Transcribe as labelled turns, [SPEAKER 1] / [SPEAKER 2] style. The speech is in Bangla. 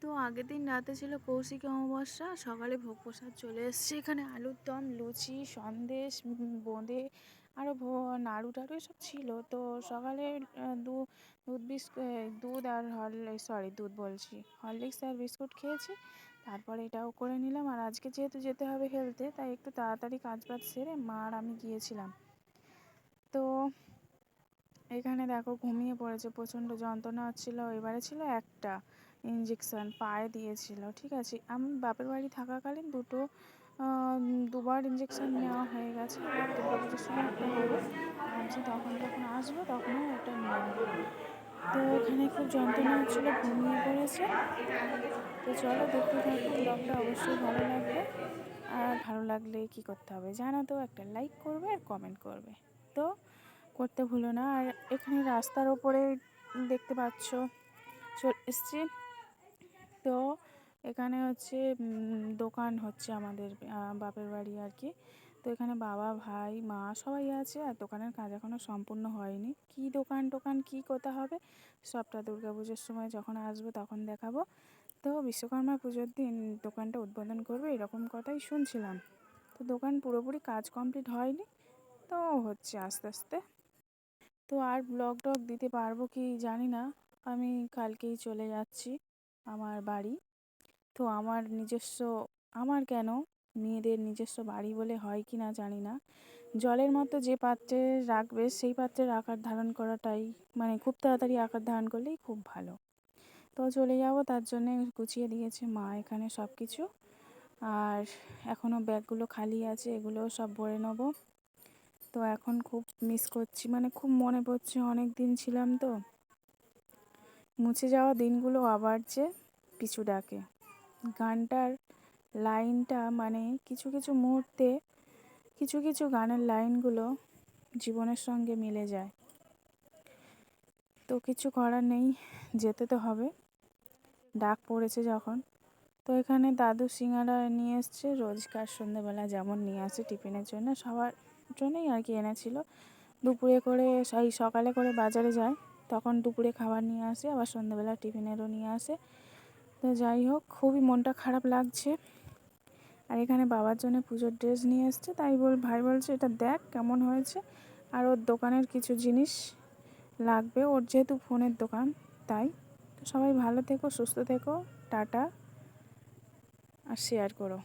[SPEAKER 1] তো আগের দিন রাতে ছিল কৌশিকী অমাবস্যা, সকালে ভোগ প্রসাদ চলে এসছে। এখানে আলুর দম, লুচি, সন্দেশ, বোঁদে, আরও নাড়ু টাড়ু এসব ছিল। তো সকালে দুধ আর দুধ বলছি, হরলিক্স আর বিস্কুট খেয়েছি। তারপরে এটাও করে নিলাম। আর আজকে যেহেতু যেতে হবে হেলতে, তাই একটু তাড়াতাড়ি কাজবাজ সেরে মা আর আমি গিয়েছিলাম। তো এখানে দেখো ঘুমিয়ে পড়েছে, প্রচণ্ড যন্ত্রণা হচ্ছিল। এবারে ছিল একটা ইঞ্জেকশান পায়ে দিয়েছিল, ঠিক আছে। আমি বাপের বাড়ি থাকাকালীন দুবার ইঞ্জেকশান নেওয়া হয়ে গেছে। এবার দুর্গাপুজোর সময় একটা হবে, ভাবছি তখন যখন আসবো তখনও একটা নিয়ে নেবো। তো এখানে খুব যন্ত্রণা হচ্ছিলো, ঘুমিয়ে পড়েছে। তো চলো দেখতে থাকো, ব্লগটা অবশ্যই ভালো লাগবে। আর ভালো লাগলে কি করতে হবে জানো তো, একটা লাইক করবে আর কমেন্ট করবে, তো করতে ভুলো না। আর এখানে রাস্তার ওপরে দেখতে পাচ্ছ চলে এসছি। তো এখানে হচ্ছে দোকান হচ্ছে আমাদের বাপের বাড়ি আর কি। তো এখানে বাবা, ভাই, মা সবাই আছে। আর দোকানের কাজ এখনও সম্পূর্ণ হয়নি। কি দোকান কি কোথা হবে সবটা দুর্গাপুজোর সময় যখন আসবো তখন দেখাবো। তো বিশ্বকর্মা পুজোর দিন দোকানটা উদ্বোধন করবে এরকম কথাই শুনছিলাম। তো দোকান পুরোপুরি কাজ কমপ্লিট হয়নি, তো হচ্ছে আস্তে আস্তে। তো আর ব্লগ টগ দিতে পারবো কি জানি না। আমি কালকেই চলে যাচ্ছি আমার বাড়ি। তো আমার কেন, মেয়েদের নিজস্ব বাড়ি বলে হয় কি না জানি না, জলের মতো যে পাত্রে রাখবে সেই পাত্রের আকার ধারণ করাটাই, মানে খুব তাড়াতাড়ি আকার ধারণ করলেই খুব ভালো। তো চলে যাব, তার জন্য গুছিয়ে দিয়েছে মা এখানে সব কিছু। আর এখনও ব্যাগগুলো খালি আছে, এগুলোও সব ভরে নেবো। তো এখন খুব মিস করছি, মানে খুব মনে পড়ছে, অনেক দিন ছিলাম তো। মুছে যাওয়া দিনগুলো আবার যে পিছু ডাকে। গানটার লাইনটা, মানে কিছু কিছু মুহূর্তে কিছু কিছু গানের লাইনগুলো জীবনের সঙ্গে মিলে যায়। তো কিছু করার নেই, যেতে তো হবে, ডাক পড়েছে যখন। তো এখানে দাদু সিঙ্গারা নিয়ে এসছে, রোজকার সন্ধ্যেবেলা যেমন নিয়ে আসে টিফিনের জন্য, সবার জন্যই আর কি এনেছিল। দুপুরে করে সকালে করে বাজারে যায়, তখন দুপুরে খাবার নিয়ে আসে, আবার সন্ধ্যেবেলা টিফিনেরও নিয়ে আসে। তো যাই হোক, খুবই মনটা খারাপ লাগছে। আর এখানে বাবার জন্য পুজোর ড্রেস নিয়ে এসছে, তাই ভাই বলছে এটা দেখ কেমন হয়েছে। আর ওর দোকানের কিছু জিনিস লাগবে, ওর যেহেতু ফোনের দোকান তাই। তো সবাই ভালো থেকো, সুস্থ থেকো, টাটা, আর শেয়ার করো।